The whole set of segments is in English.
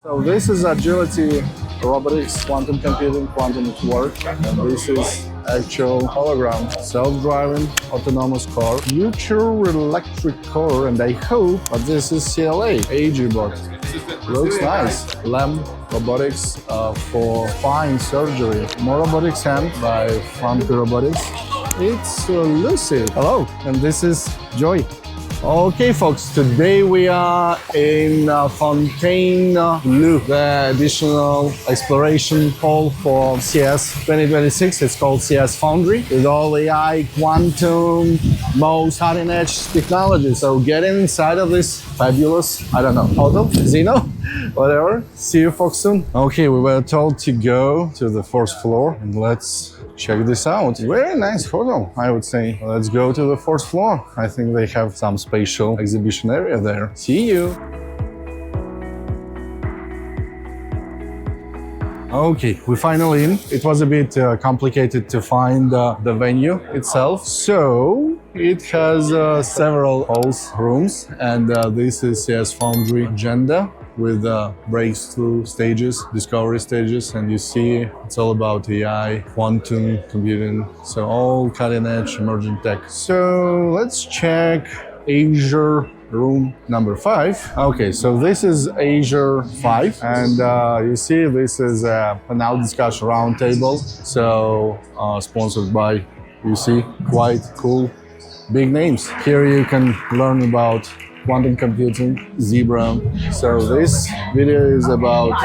So this is agility, robotics, quantum computing, quantum work, and this is actual hologram, self-driving autonomous car, future electric car, and I hope, but this is CLA, AG bot. Looks nice. LEM Robotics for fine surgery. More robotics hand by Foundry Robotics. It's Lucy. Hello, and this is Joy. Okay, folks, today we are in Fontainebleau, the additional exploration hall for CES 2026. It's called CES Foundry with all AI, quantum, most cutting-edge technology. So get inside of this fabulous, I don't know, hotel, casino, whatever. See you folks soon. Okay, we were told to go to the fourth floor and let's check this out. Very nice hotel, I would say. Let's go to the fourth floor. I think they have some spatial exhibition area there. See you. Okay, we're finally in. It was a bit complicated to find the venue itself. So it has several halls, rooms, and this is CES Foundry agenda with breakthrough stages, discovery stages, and you see it's all about AI, quantum computing, so all cutting-edge emerging tech. So let's check Asia room number 5. Okay, so this is Asia 5, and you see this is a panel discussion roundtable, so sponsored by, you see, quite cool big names. Here you can learn about quantum computing, Zebra. So this video is about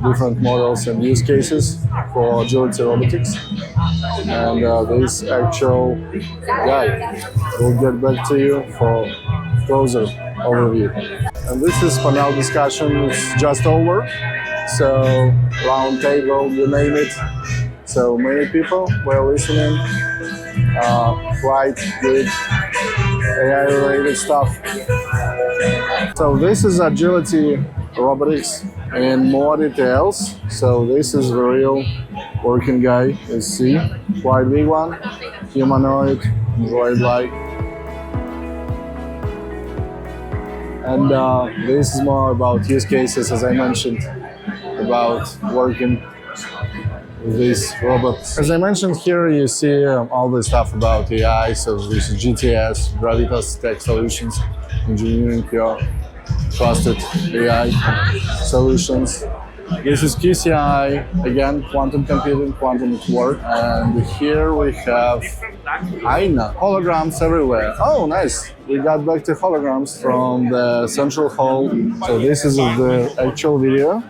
different models and use cases for agility robotics. And this actual guy will get back to you for closer overview. And this is panel discussion, it's just over. So round table, you name it. So many people were listening, quite good AI-related stuff. So this is agility robotics in more details. So this is the real working guy, you see, quite big one, humanoid, droid-like. And this is more about use cases, as I mentioned, about working with these robots. As I mentioned here, you see all the stuff about AI, so this is GTS, Gravitas Tech Solutions, engineering your trusted AI solutions. This is QCI, again, quantum computing, quantum work, and here we have AINA, holograms everywhere. Oh, nice! We got back to holograms from the central hall. So this is the actual video,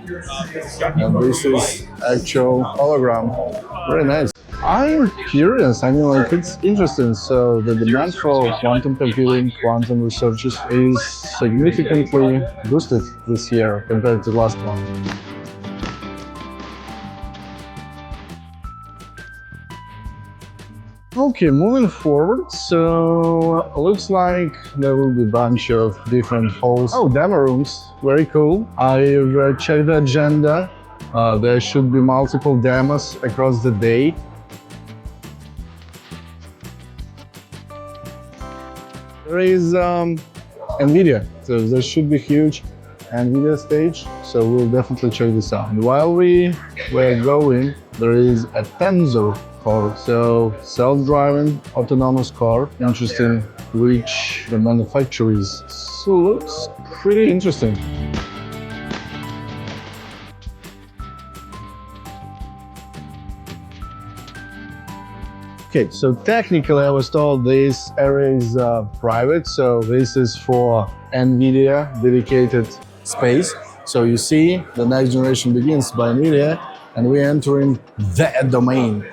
and this is actual hologram. Very nice. I'm curious, I mean, like, it's interesting. So the demand for quantum computing, quantum researches is significantly boosted this year compared to last one. Okay, moving forward, so looks like there will be a bunch of different halls. Oh, demo rooms, very cool. I've checked the agenda. There should be multiple demos across the day. There is NVIDIA, so there should be huge NVIDIA stage, so we'll definitely check this out. And while we were going, there is a Tenzo car, so self-driving autonomous car. Interesting which the manufacturer is. So looks pretty interesting. Okay, so technically I was told this area is private, so this is for NVIDIA dedicated space. So you see the next generation begins by NVIDIA, and we're entering that domain.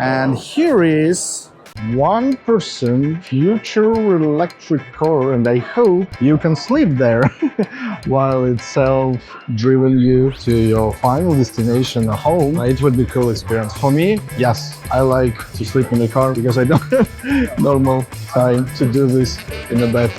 And here is 1% future electric car, and I hope you can sleep there while it's self-driven you to your final destination, home. It would be a cool experience. For me, yes, I like to sleep in the car because I don't have normal time to do this in the bed.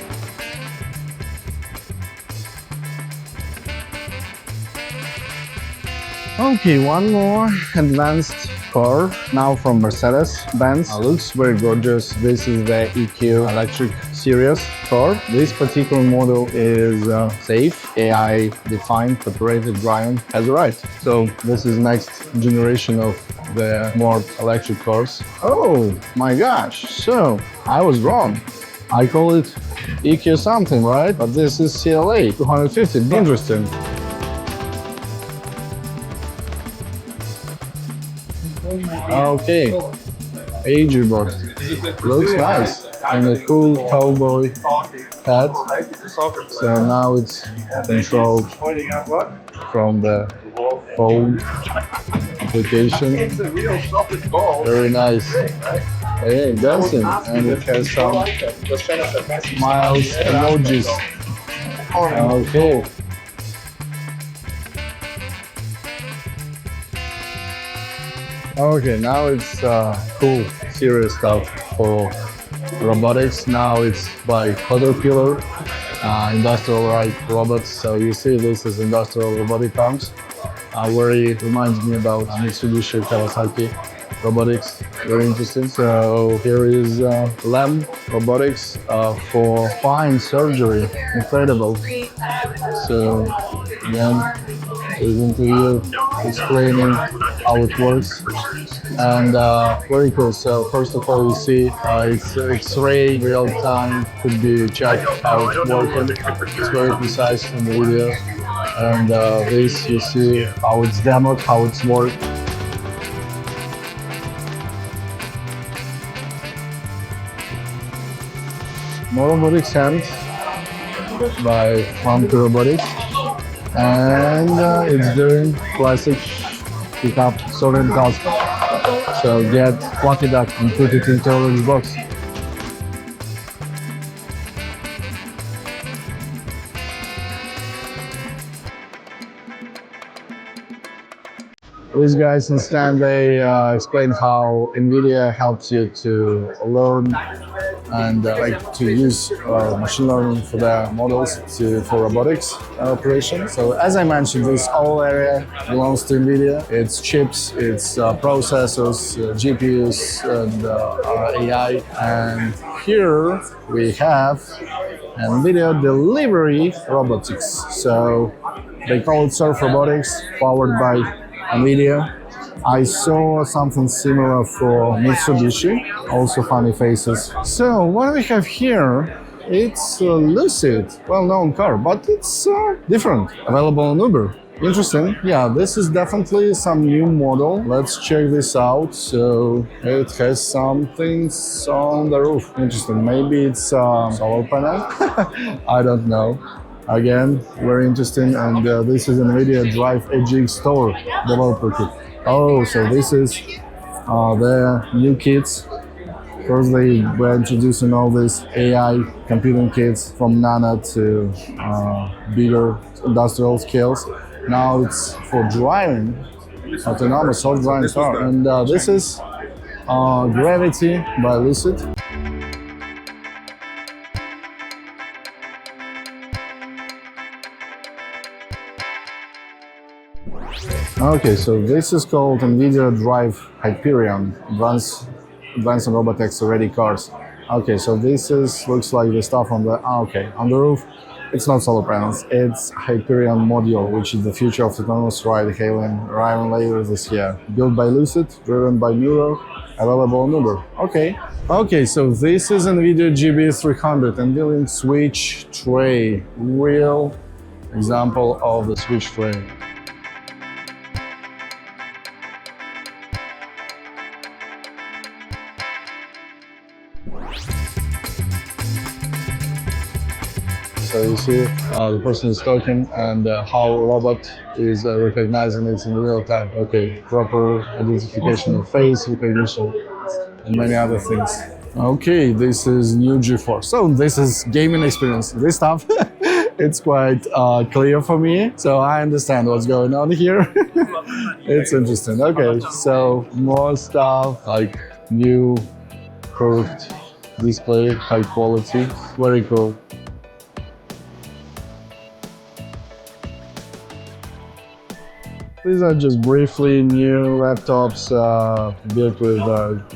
Okay, one more advanced car now from Mercedes-Benz. Looks very gorgeous. This is the EQ electric serious car. This particular model is safe, AI defined, operated driving has a right. So this is next generation of the more electric cars. Oh my gosh, so I was wrong. I call it EQ something, right? But this is CLA 250, interesting. Okay, AG box. Looks nice. And a cool cowboy hat. So now it's controlled from the phone application. Very nice. Hey, dancing. And it has some smiles, emojis. Okay. Okay, now it's cool, serious stuff for robotics. Now it's by Caterpillar, industrial robots. So you see this is industrial robotic arms. Very reminds me about Mitsubishi Kawasaki robotics. Very interesting. So here is LEM robotics for spine surgery. Incredible. So again, is interview explaining how it works, and very cool. So first of all, you see it's X-ray real time, could be checked how it's working. It's very precise in the video, and this you see how it's demoed, how it's worked. More robotics hands by Foundry Robotics. And it's doing classic pick up sorting task. So get Fluffy Duck and put it into orange box. These guys instead they explain how NVIDIA helps you to learn and like to use machine learning for their models for robotics operation. So as I mentioned, this whole area belongs to NVIDIA. It's chips, it's processors, GPUs, and AI. And here we have NVIDIA Delivery Robotics. So they call it Surf Robotics, powered by NVIDIA. I saw something similar for Mitsubishi, also funny faces. So what we have here, it's a Lucid, well-known car, but it's different, available on Uber. Interesting. Yeah, this is definitely some new model. Let's check this out. So it has some things on the roof. Interesting. Maybe it's solar panel. I don't know. Again, very interesting. And this is NVIDIA Drive HX Store developer kit. Oh, so this is their new kits. First, they were introducing all these AI computing kits from Nano to bigger industrial scales. Now it's for driving, autonomous self-driving car. And this is Gravity by Lucid. Okay, so this is called NVIDIA Drive Hyperion, advanced robotics ready cars. Okay, so this looks like the stuff on the on the roof. It's not solar panels, it's Hyperion module, which is the future of autonomous ride-hailing, arriving later this year. Built by Lucid, driven by Nano, available on Uber. Okay, so this is NVIDIA GB300 and NVIDIA switch tray. Real example of the switch tray. So you see the person is talking and how robot is recognizing it in real time. Okay, proper identification of face recognition and many other things. Okay, this is new GeForce. So this is gaming experience. This stuff, it's quite clear for me. So I understand what's going on here. It's interesting. Okay, so more stuff like new curved display, high quality, very cool. These are just briefly new laptops built with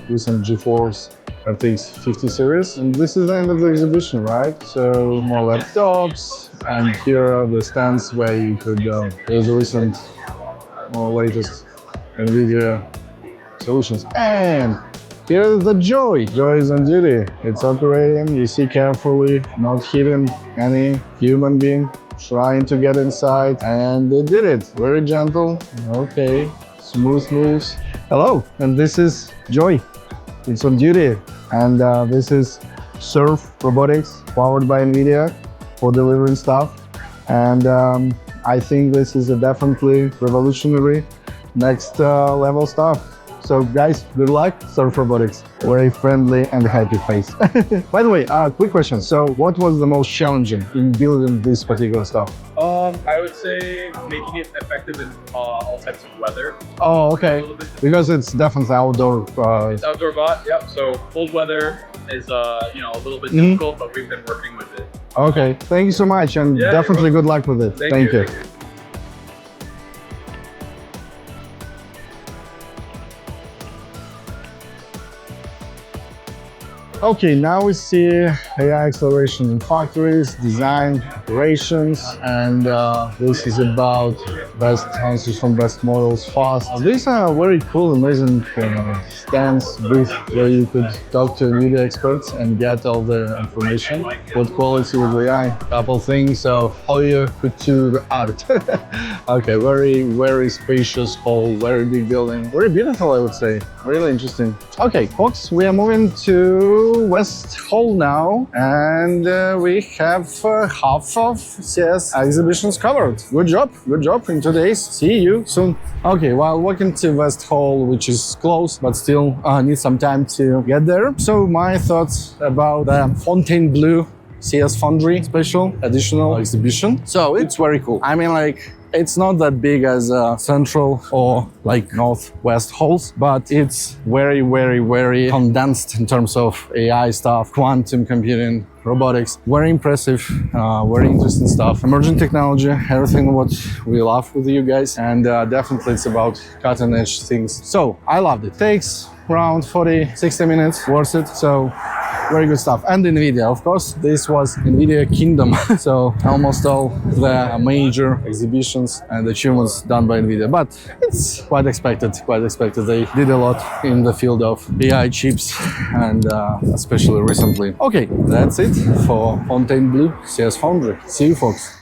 recent GeForce RTX 50 series. And this is the end of the exhibition, right? So more laptops, and here are the stands where you could use the recent or latest NVIDIA solutions. And here's the Joy. Joy is on duty. It's operating, you see carefully, not hitting any human being trying to get inside. And they did it. Very gentle. Okay. Smooth moves. Hello, and this is Joy. It's on duty. And this is Surf Robotics, powered by NVIDIA for delivering stuff. And I think this is a definitely revolutionary next level stuff. So guys, good luck, Surf Robotics. Very friendly and happy face. By the way, quick question. So what was the most challenging in building this particular stuff? I would say making it effective in all types of weather. Oh, okay. Because it's definitely outdoor. It's outdoor bot, yep. So cold weather is a little bit difficult, but we've been working with it. Okay, thank you so much, and definitely good luck with it. Thank you. Okay, now we see AI acceleration in factories, design, operations, and this is about best answers from best models fast. These are very cool, amazing stands, booth where you could talk to NVIDIA experts and get all the information. What quality with AI, couple things of how you could do the art. Okay, very spacious hall, very big building, very beautiful, I would say. Really interesting. Okay, folks, we are moving to West Hall now, and we have half of CES exhibitions covered. Good job in 2 days. See you soon. Okay, while walking to West Hall, which is close, but still need some time to get there. So my thoughts about the Fontainebleau CES Foundry special additional exhibition. So it's very cool. I mean, like, it's not that big as central or like northwest halls, but it's very condensed in terms of AI stuff, quantum computing, robotics. Very impressive, very interesting stuff. Emerging technology, everything what we love with you guys, and definitely it's about cutting edge things. So I loved it. Takes around 40-60 minutes, worth it. So very good stuff. And NVIDIA, of course, this was NVIDIA Kingdom. So almost all the major exhibitions and achievements done by NVIDIA. But it's quite expected. They did a lot in the field of AI chips, and especially recently. Okay, that's it for Fontainebleau CES Foundry. See you, folks.